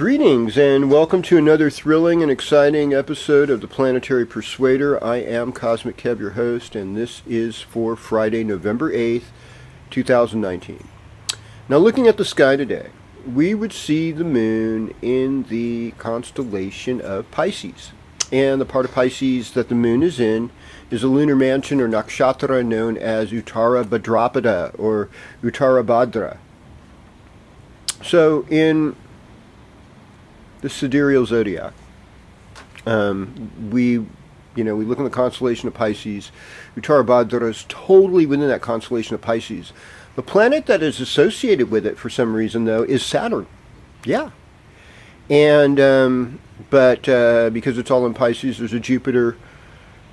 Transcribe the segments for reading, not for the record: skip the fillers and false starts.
Greetings and welcome to another thrilling and exciting episode of the Planetary Persuader. I am KozMcKev, your host, and this is for Friday, November 8th, 2019. Now, looking at the sky today, we would see the moon in the constellation of Pisces. And the part of Pisces that the moon is in is a lunar mansion or nakshatra known as Uttara Bhadrapada or Uttara Bhadra. So, in the sidereal zodiac, we look in the constellation of Pisces. Uttara Bhadra is totally within that constellation of Pisces. The planet that is associated with it for some reason, though, is Saturn. Yeah. And but because it's all in Pisces, there's a Jupiter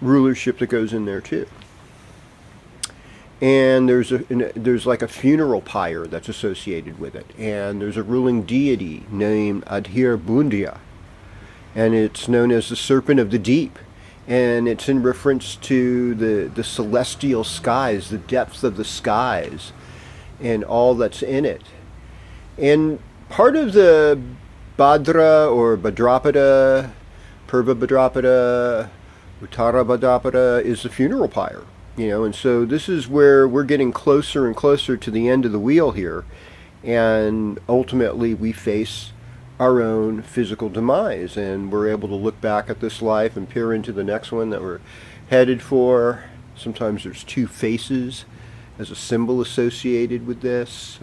rulership that goes in there too. And there's like a funeral pyre that's associated with it. And there's a ruling deity named Adhir Bundia. And it's known as the Serpent of the Deep. And it's in reference to the celestial skies, the depths of the skies, and all that's in it. And part of the Bhadra or Bhadrapada, Purva Bhadrapada, Uttara Bhadrapada is the funeral pyre. And so this is where we're getting closer and closer to the end of the wheel here, and ultimately we face our own physical demise, and we're able to look back at this life and peer into the next one that we're headed for. Sometimes there's two faces as a symbol associated with this,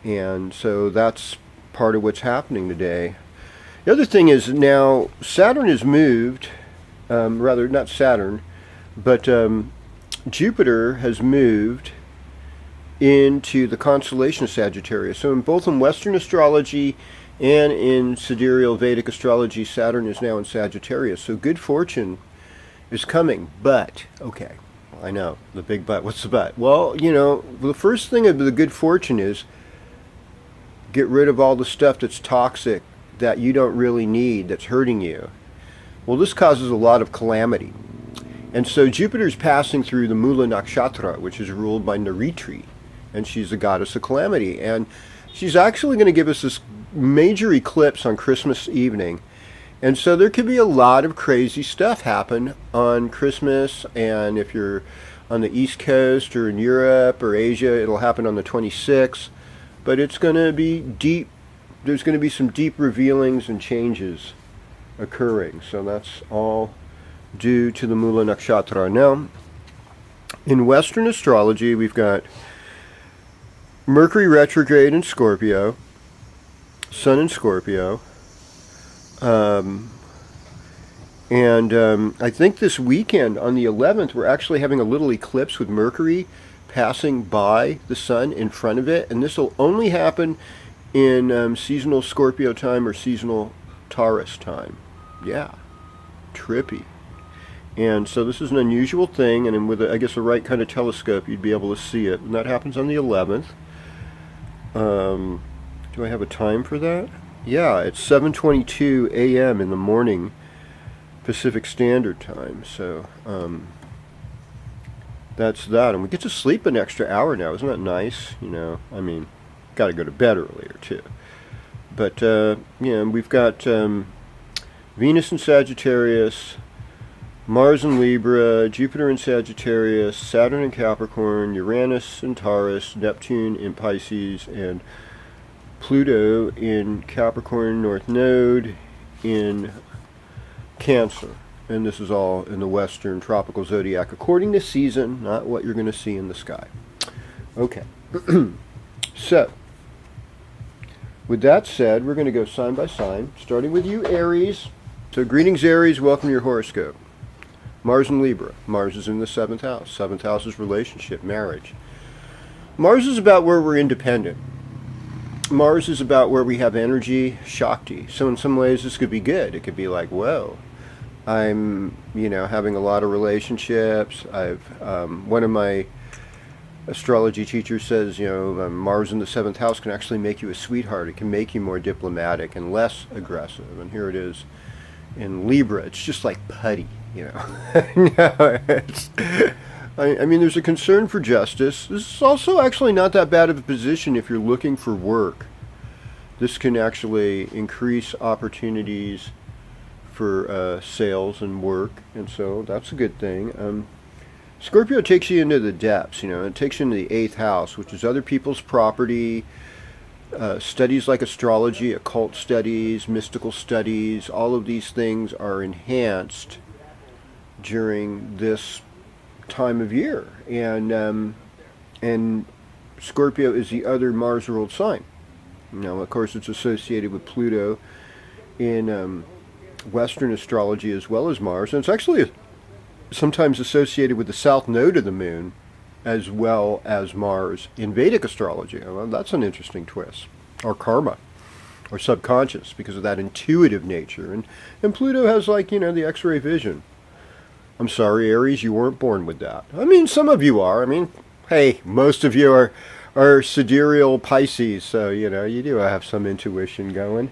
and so that's part of what's happening today. The other thing is now Saturn has moved, rather not Saturn, but Jupiter has moved into the constellation of Sagittarius. So both in Western astrology and in sidereal Vedic astrology, Saturn is now in Sagittarius. So good fortune is coming. But, okay, I know, the big but. What's the but? Well, the first thing of the good fortune is get rid of all the stuff that's toxic, that you don't really need, that's hurting you. Well, this causes a lot of calamity. And so Jupiter's passing through the Mula Nakshatra, which is ruled by Naritri, and she's the goddess of calamity. And she's actually going to give us this major eclipse on Christmas evening. And so there could be a lot of crazy stuff happen on Christmas, and if you're on the East Coast or in Europe or Asia, it'll happen on the 26th. But it's going to be deep. There's going to be some deep revealings and changes occurring. So that's all due to the Mula Nakshatra. Now, in Western astrology, we've got Mercury retrograde in Scorpio, Sun in Scorpio, and I think this weekend on the 11th, we're actually having a little eclipse with Mercury passing by the Sun in front of it, and this will only happen in seasonal Scorpio time or seasonal Taurus time. Yeah, trippy. And so this is an unusual thing, and with, I guess, the right kind of telescope, you'd be able to see it. And that happens on the 11th. Do I have a time for that? Yeah, it's 7:22 a.m. in the morning, Pacific Standard Time. So that's that. And we get to sleep an extra hour now. Isn't that nice? Got to go to bed earlier, too. But, we've got Venus in Sagittarius, Mars in Libra, Jupiter in Sagittarius, Saturn in Capricorn, Uranus in Taurus, Neptune in Pisces, and Pluto in Capricorn North Node in Cancer. And this is all in the Western tropical zodiac according to season, not what you're going to see in the sky. Okay. So, with that said, we're going to go sign by sign, starting with you, Aries. So, greetings, Aries. Welcome to your horoscope. Mars in Libra. Mars is in the 7th house. 7th house is relationship, marriage. Mars is about where we're independent. Mars is about where we have energy, Shakti. So in some ways this could be good. It could be like, whoa, I'm, having a lot of relationships. One of my astrology teachers says, Mars in the 7th house can actually make you a sweetheart. It can make you more diplomatic and less aggressive. And here it is in Libra. It's just like putty. No, there's a concern for justice. This is also actually not that bad of a position if you're looking for work. this can actually increase opportunities for sales and work, and so that's a good thing. Scorpio takes you into the depths, it takes you into the 8th house, which is other people's property, studies like astrology, occult studies, mystical studies. All of these things are enhanced during this time of year, and Scorpio is the other Mars ruled sign. Of course, it's associated with Pluto in Western astrology as well as Mars, and it's actually sometimes associated with the south node of the moon as well as Mars in Vedic astrology. Well, that's an interesting twist. Or karma, or subconscious, because of that intuitive nature. And Pluto has, like, the X-ray vision. I'm sorry, Aries, you weren't born with that. I mean, some of you are. I mean, hey, most of you are sidereal Pisces, so, you do have some intuition going.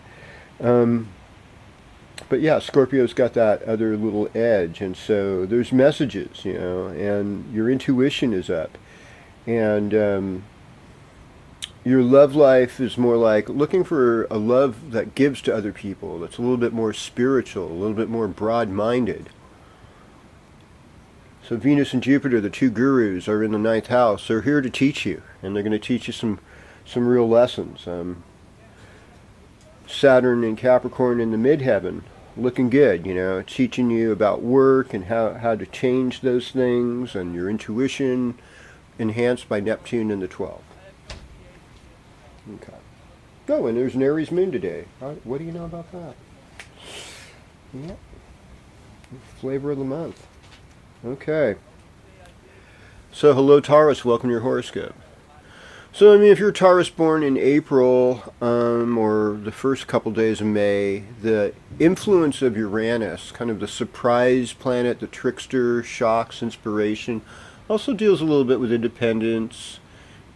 But yeah, Scorpio's got that other little edge, and so there's messages, and your intuition is up. And your love life is more like looking for a love that gives to other people, that's a little bit more spiritual, a little bit more broad-minded. So Venus and Jupiter, the two gurus, are in the 9th house. They're here to teach you, and they're going to teach you some real lessons. Saturn and Capricorn in the midheaven, looking good, teaching you about work and how to change those things, and your intuition enhanced by Neptune in the 12th. Okay. Oh, and there's an Aries moon today. What do you know about that? Yeah. Flavor of the month. Okay. So, hello Taurus, welcome to your horoscope. So, I mean, if you're Taurus born in April, or the first couple days of May, the influence of Uranus, kind of the surprise planet, the trickster, shocks, inspiration, also deals a little bit with independence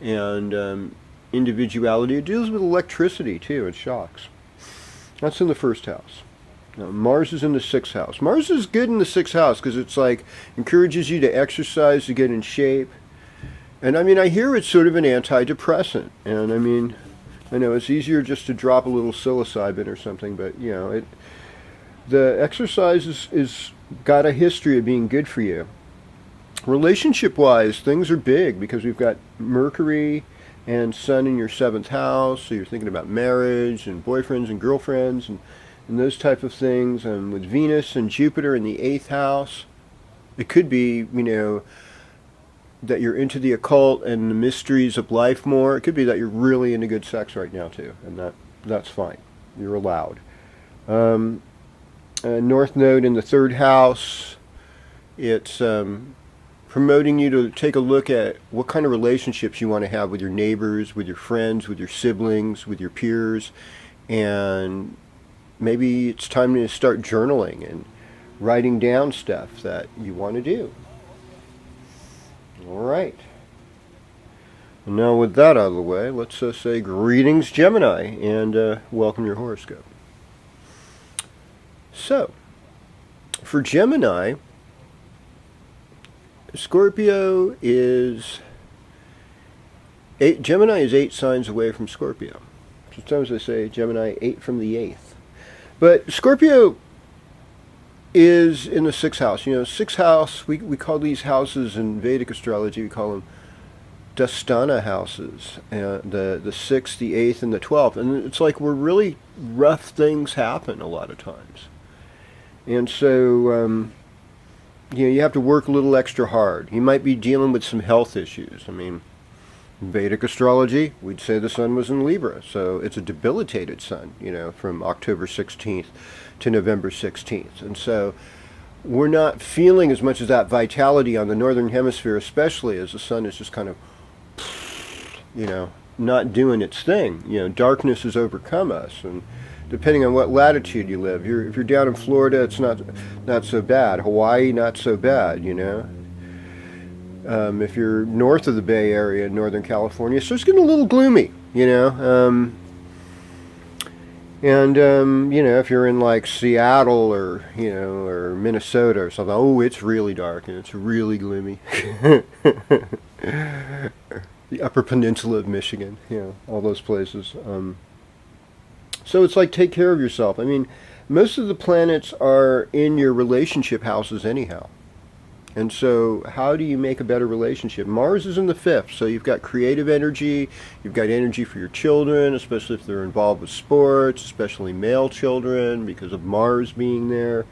and individuality. It deals with electricity too, and shocks. That's in the 1st house. Now, Mars is in the 6th house. Mars is good in the 6th house because it's like encourages you to exercise, to get in shape. And I mean, I hear it's sort of an antidepressant. And I mean, I know it's easier just to drop a little psilocybin or something, but the exercise is got a history of being good for you. Relationship-wise, things are big because we've got Mercury and Sun in your 7th house, so you're thinking about marriage and boyfriends and girlfriends and those type of things. And with Venus and Jupiter in the 8th house, it could be, that you're into the occult and the mysteries of life more. It could be that you're really into good sex right now too, and that's fine. You're allowed. North Node in the 3rd house, it's promoting you to take a look at what kind of relationships you want to have with your neighbors, with your friends, with your siblings, with your peers, and maybe it's time to start journaling and writing down stuff that you want to do. All right. And now with that out of the way, let's say greetings, Gemini, and welcome your horoscope. So, for Gemini, Scorpio is Gemini is 8 signs away from Scorpio. Sometimes they say Gemini 8 from the 8th. But Scorpio is in the 6th house. 6th house, we call these houses in Vedic astrology, we call them Dastana houses. The 6th, the 8th, and the 12th. And it's like where really rough things happen a lot of times. And so, you have to work a little extra hard. You might be dealing with some health issues. I mean, in Vedic astrology, we'd say the sun was in Libra. So it's a debilitated sun, from October 16th to November 16th. And so we're not feeling as much of that vitality on the northern hemisphere, especially as the sun is just kind of, not doing its thing. Darkness has overcome us. And depending on what latitude you live, if you're down in Florida, it's not so bad. Hawaii, not so bad, If you're north of the Bay Area in Northern California, so it's getting a little gloomy, if you're in like Seattle or Minnesota or something, it's really dark and it's really gloomy. The Upper Peninsula of Michigan, all those places. So it's like, take care of yourself. I mean, most of the planets are in your relationship houses anyhow. And so how do you make a better relationship? Mars is in the fifth, so you've got creative energy, you've got energy for your children, especially if they're involved with sports, especially male children, because of Mars being there.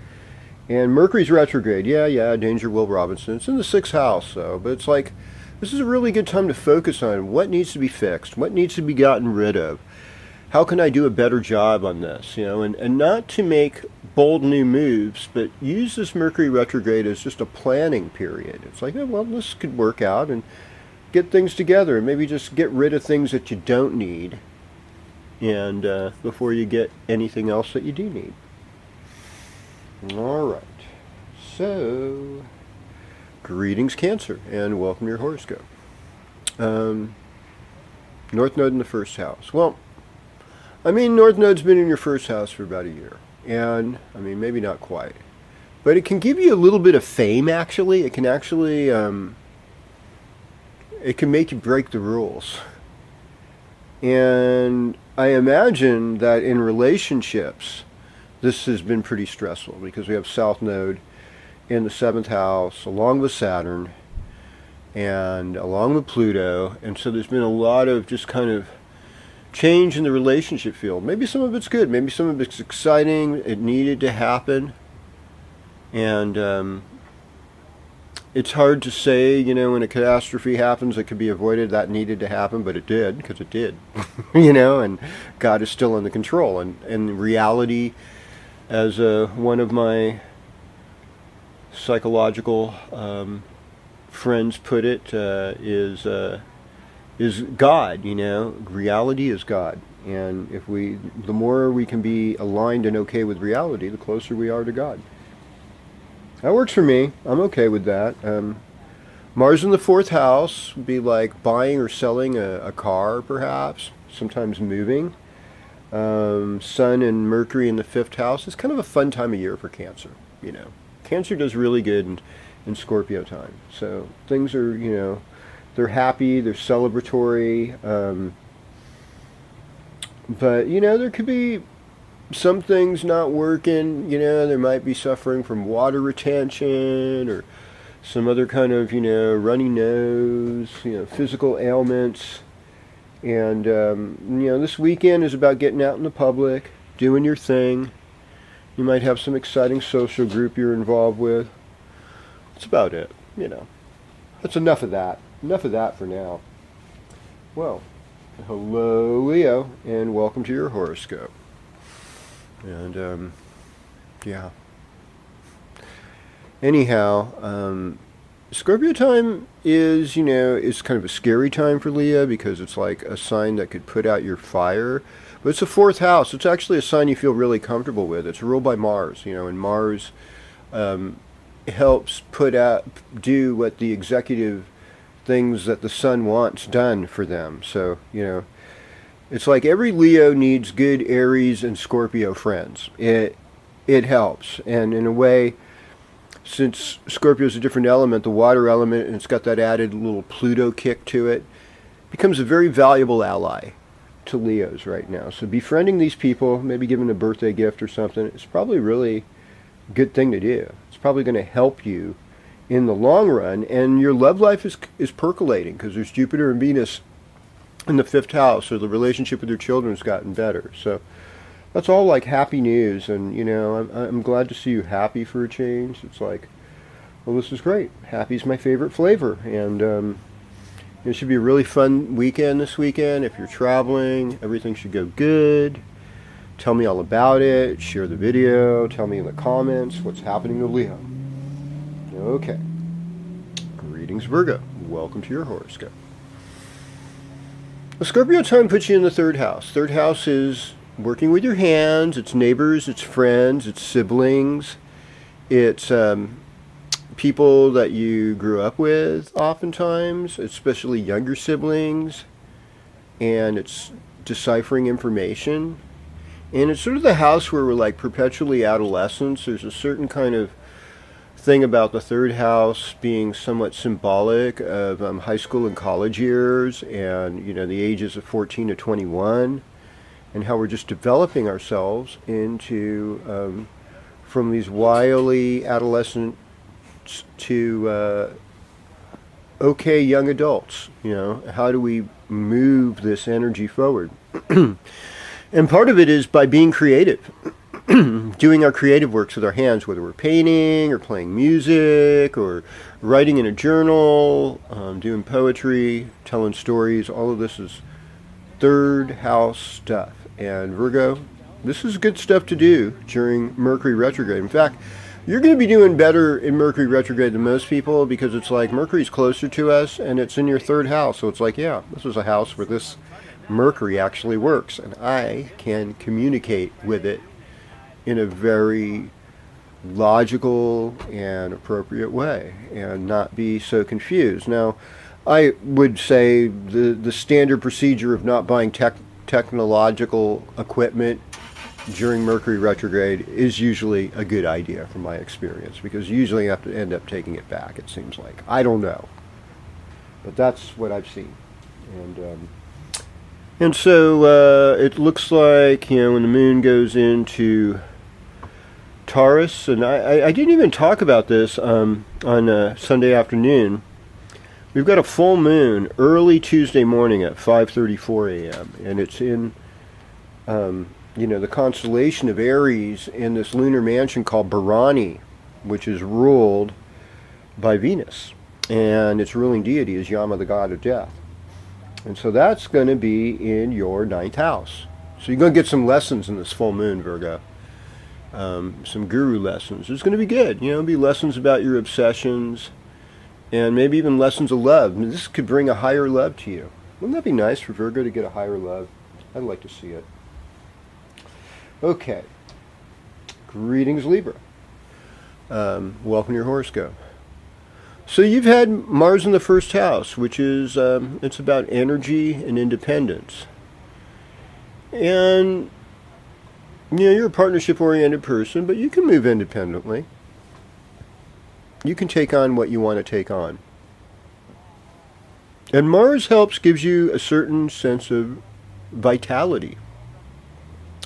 And Mercury's retrograde. Yeah, Danger Will Robinson. It's in the sixth house, though. But it's like, this is a really good time to focus on what needs to be fixed, what needs to be gotten rid of. How can I do a better job on this? And not to make bold new moves, but use this Mercury retrograde as just a planning period. It's like, oh, well, this could work out, and get things together, and maybe just get rid of things that you don't need, and before you get anything else that you do need. All right. So, greetings, Cancer, and welcome to your horoscope. North Node in the first house. Well, I mean, North Node's been in your first house for about a year. And, I mean, maybe not quite. But it can give you a little bit of fame, actually. It can actually, it can make you break the rules. And I imagine that in relationships, this has been pretty stressful, because we have South Node in the seventh house, along with Saturn, and along with Pluto. And so there's been a lot of just kind of change in the relationship field. Maybe some of it's good, maybe some of it's exciting, it needed to happen, and it's hard to say, when a catastrophe happens that could be avoided, that needed to happen, but it did, because it did. And God is still in the control, and reality, as one of my psychological friends put it, is God. Reality is God, and the more we can be aligned and okay with reality, the closer we are to God. That works for me. I'm okay with that. Mars in the fourth house would be like buying or selling a car, perhaps, sometimes moving. Sun and Mercury in the fifth house is kind of a fun time of year for Cancer. Cancer does really good in Scorpio time, so things are, they're happy, they're celebratory, but, there could be some things not working. There might be suffering from water retention, or some other kind of, runny nose, physical ailments. And, this weekend is about getting out in the public, doing your thing. You might have some exciting social group you're involved with. That's about it, That's enough of that. Enough of that for now. Well, hello, Leo, and welcome to your horoscope. And, yeah. Anyhow, Scorpio time is kind of a scary time for Leo, because it's like a sign that could put out your fire. But it's the fourth house. It's actually a sign you feel really comfortable with. It's ruled by Mars, and Mars helps do what the executive things that the sun wants done for them. So, it's like every Leo needs good Aries and Scorpio friends. It helps. And in a way, since Scorpio is a different element, the water element, and it's got that added little Pluto kick to it, becomes a very valuable ally to Leos right now. So befriending these people, maybe giving a birthday gift or something, it's probably really a good thing to do. It's probably going to help you in the long run, and your love life is percolating, because there's Jupiter and Venus in the fifth house, so the relationship with your children has gotten better. So that's all like happy news, and I'm glad to see you happy for a change. It's like, well, this is great. Happy's my favorite flavor, and it should be a really fun weekend this weekend. If you're traveling, everything should go good. Tell me all about it. Share the video. Tell me in the comments what's happening to Leo. Okay. Greetings, Virgo. Welcome to your horoscope. The Scorpio time puts you in the third house. Third house is working with your hands. It's neighbors, it's friends, it's siblings. It's people that you grew up with oftentimes, especially younger siblings. And it's deciphering information. And it's sort of the house where we're like perpetually adolescents. There's a certain kind of thing about the third house being somewhat symbolic of high school and college years, and the ages of 14 to 21, and how we're just developing ourselves into from these wily adolescents to okay young adults. How do we move this energy forward? And part of it is by being creative. Doing our creative works with our hands, whether we're painting or playing music or writing in a journal, doing poetry, telling stories. All of this is third house stuff. And Virgo, this is good stuff to do during Mercury retrograde. In fact, you're going to be doing better in Mercury retrograde than most people, because it's like Mercury's closer to us and it's in your third house. So it's like, yeah, this is a house where this Mercury actually works, and I can communicate with it in a very logical and appropriate way and not be so confused. Now, I would say the standard procedure of not buying technological equipment during Mercury retrograde is usually a good idea from my experience, because you usually have to end up taking it back, it seems like. I don't know, but that's what I've seen. And so it looks like, when the moon goes into Taurus, and I didn't even talk about this on Sunday afternoon. We've got a full moon early Tuesday morning at 5:34 a.m. and it's in the constellation of Aries, in this lunar mansion called Bharani, which is ruled by Venus, and its ruling deity is Yama, the god of death. And so that's going to be in your ninth house. So you're going to get some lessons in this full moon, Virgo. Some guru lessons. It's going to be good. It'll be lessons about your obsessions, and maybe even lessons of love. This could bring a higher love to you. Wouldn't that be nice for Virgo to get a higher love? I'd like to see it. Okay. Greetings, Libra. Welcome to your horoscope. So you've had Mars in the first house, which is, it's about energy and independence. And you're a partnership-oriented person, but you can move independently. You can take on what you want to take on. And Mars gives you a certain sense of vitality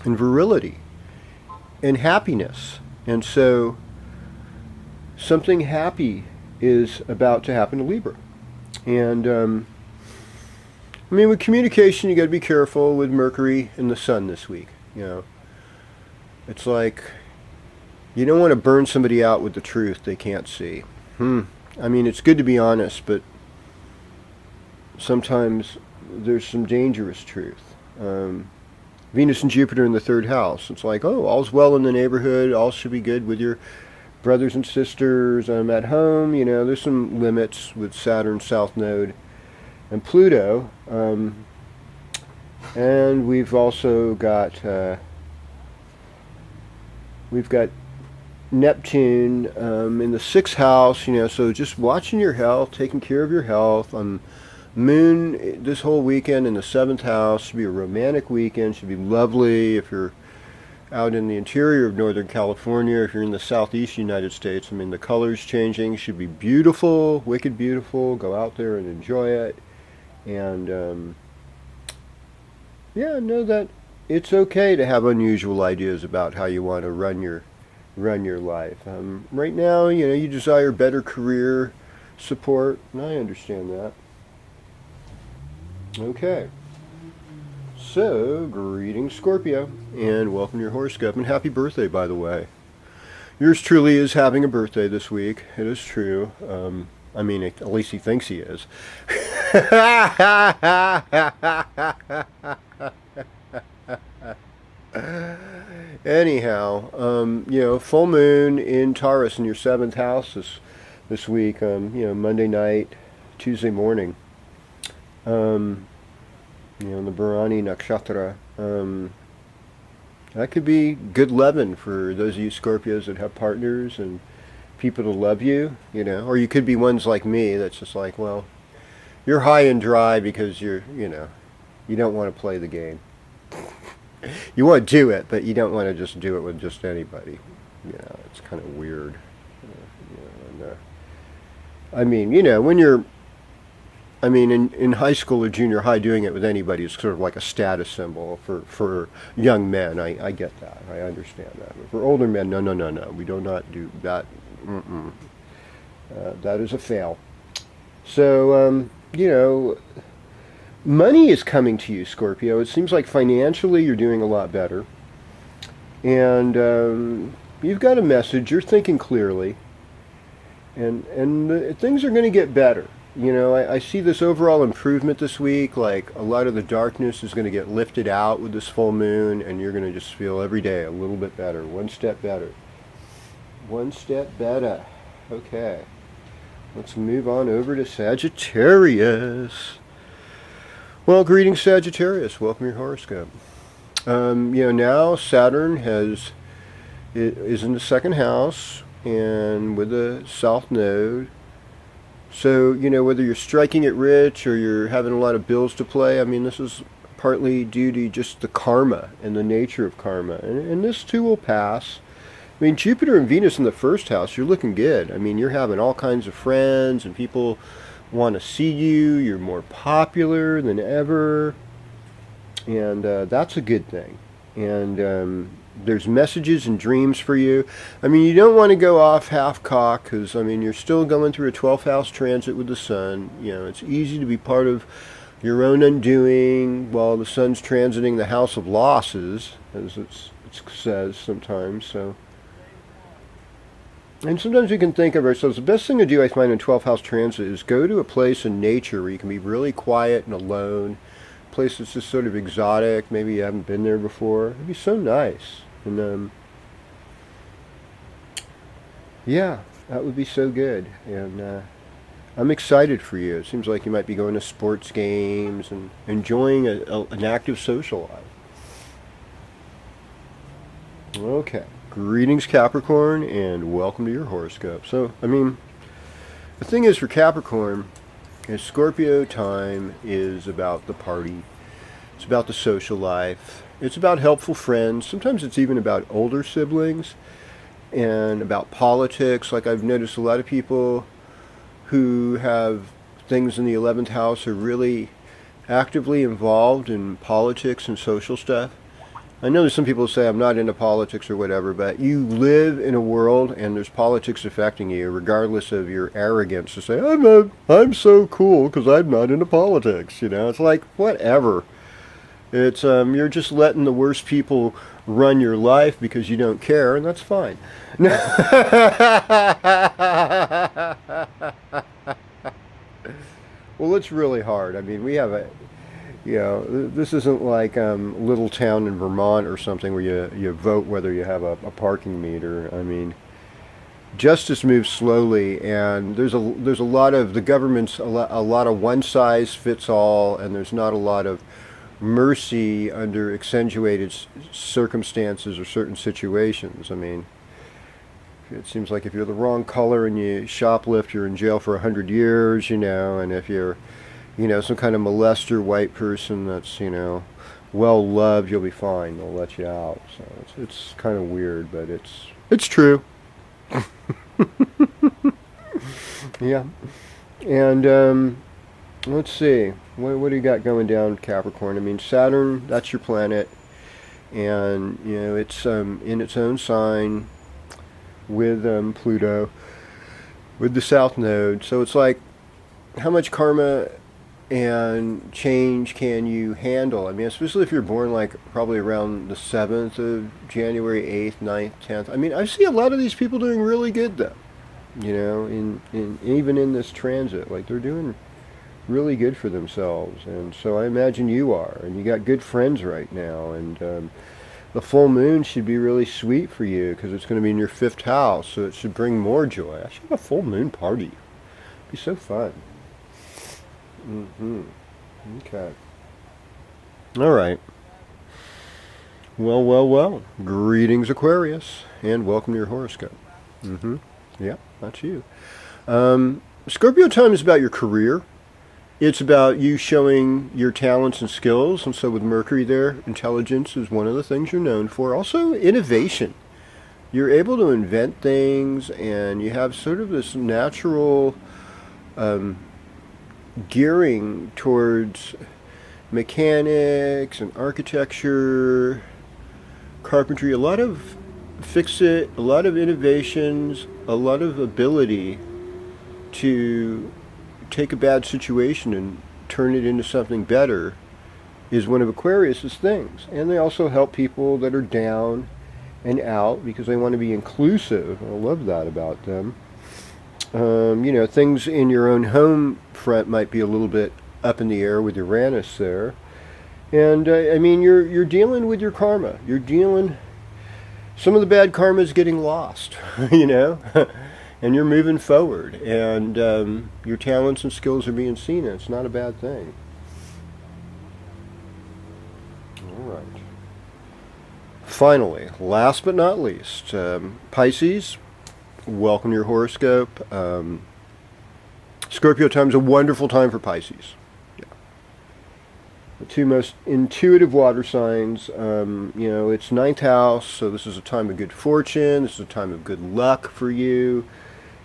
and virility and happiness. And so something happy is about to happen to Libra. And with communication, you got to be careful with Mercury and the Sun this week. It's like you don't want to burn somebody out with the truth they can't see. It's good to be honest, but sometimes there's some dangerous truth. Venus and Jupiter in the third house. It's like, oh, all's well in the neighborhood. All should be good with your brothers and sisters. At home. There's some limits with Saturn, South Node, and Pluto. And we've also got Neptune in the sixth house, so just watching your health, taking care of your health. Moon this whole weekend in the seventh house. Should be a romantic weekend, should be lovely if you're out in the interior of Northern California. If you're in the southeast United States, the colors changing, should be beautiful, wicked beautiful. Go out there and enjoy it. And know that it's okay to have unusual ideas about how you want to run your life. Right now, you desire better career support, and I understand that. Okay. So, greetings, Scorpio, and welcome to your horoscope, and happy birthday, by the way. Yours truly is having a birthday this week. It is true. At least he thinks he is. Anyhow, full moon in Taurus in your seventh house this week. Monday night, Tuesday morning. The Bharani Nakshatra. That could be good leaven for those of you Scorpios that have partners and people to love you, or you could be ones like me that's just like, well, you're high and dry because you don't want to play the game. You want to do it, but you don't want to just do it with just anybody. It's kind of weird. When you're, I mean, in high school or junior high, doing it with anybody is sort of like a status symbol for young men. I get that. I understand that. But for older men, no, no, no, no. We do not do that. Mm-mm. That is a fail. So, money is coming to you, Scorpio. It seems like financially you're doing a lot better. And you've got a message. You're thinking clearly. And things are going to get better. I see this overall improvement this week. Like a lot of the darkness is going to get lifted out with this full moon, and you're going to just feel every day a little bit better, one step better. One step better. Okay. Let's move on over to Sagittarius. Well, greetings, Sagittarius. Welcome to your horoscope. Now Saturn is in the second house and with the south node. So, whether you're striking it rich or you're having a lot of bills to pay, I mean, this is partly due to just the karma and the nature of karma. And this too will pass. I mean, Jupiter and Venus in the first house, you're looking good. I mean, you're having all kinds of friends and people want to see you. You're more popular than ever. And that's a good thing. And there's messages and dreams for you. I mean, you don't want to go off half-cocked because, I mean, you're still going through a 12th house transit with the sun. It's easy to be part of your own undoing while the sun's transiting the house of losses, as it says sometimes. So, and sometimes we can think of ourselves, the best thing to do, I find, in 12th house transit is go to a place in nature where you can be really quiet and alone. A place that's just sort of exotic. Maybe you haven't been there before. It'd be so nice. And yeah, that would be so good. And I'm excited for you. It seems like you might be going to sports games and enjoying an active social life. Okay. Greetings, Capricorn, and welcome to your horoscope. So, I mean, the thing is for Capricorn, is Scorpio time is about the party. It's about the social life. It's about helpful friends. Sometimes it's even about older siblings and about politics. Like I've noticed a lot of people who have things in the 11th house are really actively involved in politics and social stuff. I know there's some people who say I'm not into politics or whatever, but you live in a world and there's politics affecting you regardless of your arrogance to say, I'm so cool because I'm not into politics. It's like, whatever. It's you're just letting the worst people run your life because you don't care, and that's fine. Well, it's really hard. I mean, we have this isn't like little town in Vermont or something where you vote whether you have a parking meter. I mean, justice moves slowly, and there's a lot of the government's a lot of one size fits all, and there's not a lot of mercy under accentuated circumstances or certain situations. I mean, it seems like if you're the wrong color and you shoplift, you're in jail for 100 years, and if you're, some kind of molester white person that's, well loved, you'll be fine. They'll let you out. So it's kind of weird, but it's true. Yeah. And let's see. What do you got going down, Capricorn? I mean, Saturn, that's your planet. And, it's in its own sign with Pluto, with the South Node. So it's like, how much karma and change can you handle? I mean, especially if you're born like probably around the 7th of January, 8th, 9th, 10th. I mean, I see a lot of these people doing really good, though. In even in this transit. Like, they're doing really good for themselves, and so I imagine you are, and you got good friends right now, and the full moon should be really sweet for you because it's going to be in your 5th house, so it should bring more joy. I should have a full moon party. It'd be so fun. Okay. All right. Well. Greetings, Aquarius, and welcome to your horoscope. Yeah, that's you. Scorpio time is about your career. It's about you showing your talents and skills, and so with Mercury there, intelligence is one of the things you're known for. Also, innovation. You're able to invent things, and you have sort of this natural gearing towards mechanics and architecture, carpentry, a lot of fix-it, a lot of innovations, a lot of ability to take a bad situation and turn it into something better is one of Aquarius's things. And they also help people that are down and out because they want to be inclusive. I love that about them. You know, things in your own home front might be a little bit up in the air with Uranus there. And I mean, you're dealing with your karma. You're dealing, some of the bad karma is getting lost, you know, and you're moving forward, and your talents and skills are being seen, and it's not a bad thing. All right. Finally, last but not least, Pisces, welcome to your horoscope. Scorpio time is a wonderful time for Pisces. The two most intuitive water signs, you know, it's ninth house, so this is a time of good fortune, this is a time of good luck for you.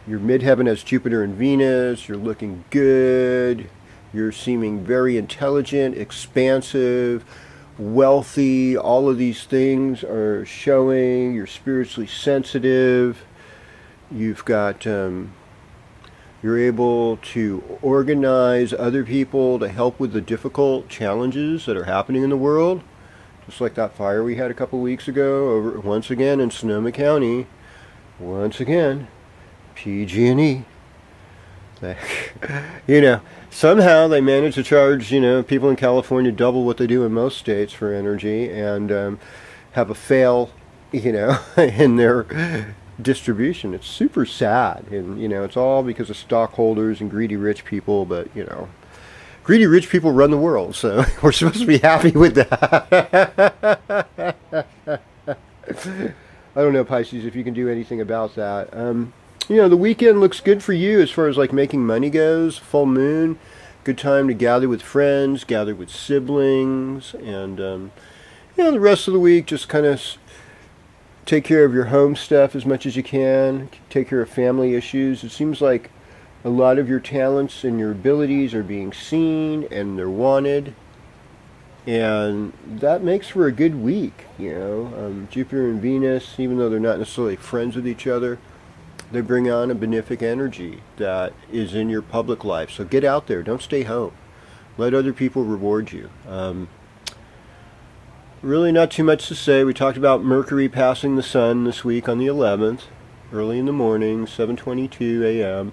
Your midheaven has Jupiter and Venus, you're looking good, you're seeming very intelligent, expansive, wealthy, all of these things are showing, you're spiritually sensitive, you've got... you're able to organize other people to help with the difficult challenges that are happening in the world. Just like that fire we had a couple weeks ago, over once again in Sonoma County. Once again, PG&E. You know, somehow they managed to charge, you know, people in California double what they do in most states for energy, and have a fail, you know, in their distribution. It's super sad, and you know, it's all because of stockholders and greedy rich people, but you know, greedy rich people run the world, so we're supposed to be happy with that. I don't know, Pisces, if you can do anything about that. You know, the weekend looks good for you as far as like making money goes. Full moon, good time to gather with friends, gather with siblings, and you know, the rest of the week just kind of take care of your home stuff as much as you can. Take care of family issues. It seems like a lot of your talents and your abilities are being seen and they're wanted. And that makes for a good week, you know. Jupiter and Venus, even though they're not necessarily friends with each other, they bring on a benefic energy that is in your public life. So get out there. Don't stay home. Let other people reward you. Really not too much to say. We talked about Mercury passing the Sun this week on the 11th, early in the morning, 7:22 a.m.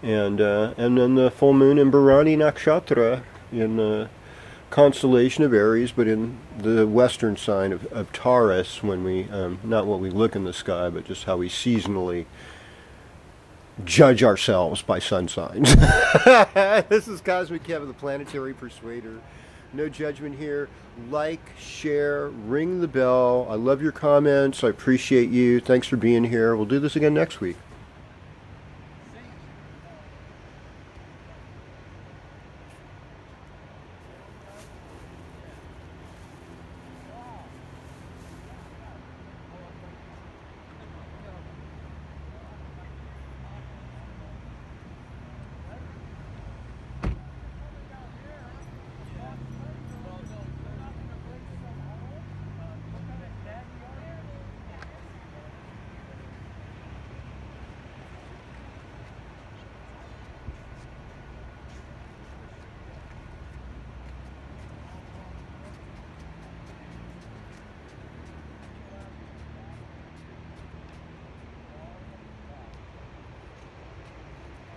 And then the full moon in Bharani Nakshatra in the constellation of Aries, but in the western sign of Taurus, when we, not what we look in the sky, but just how we seasonally judge ourselves by sun signs. This is KozMcKev of the Planetary Persuader. No judgment here. Like, share, ring the bell. I love your comments. I appreciate you. Thanks for being here. We'll do this again next week.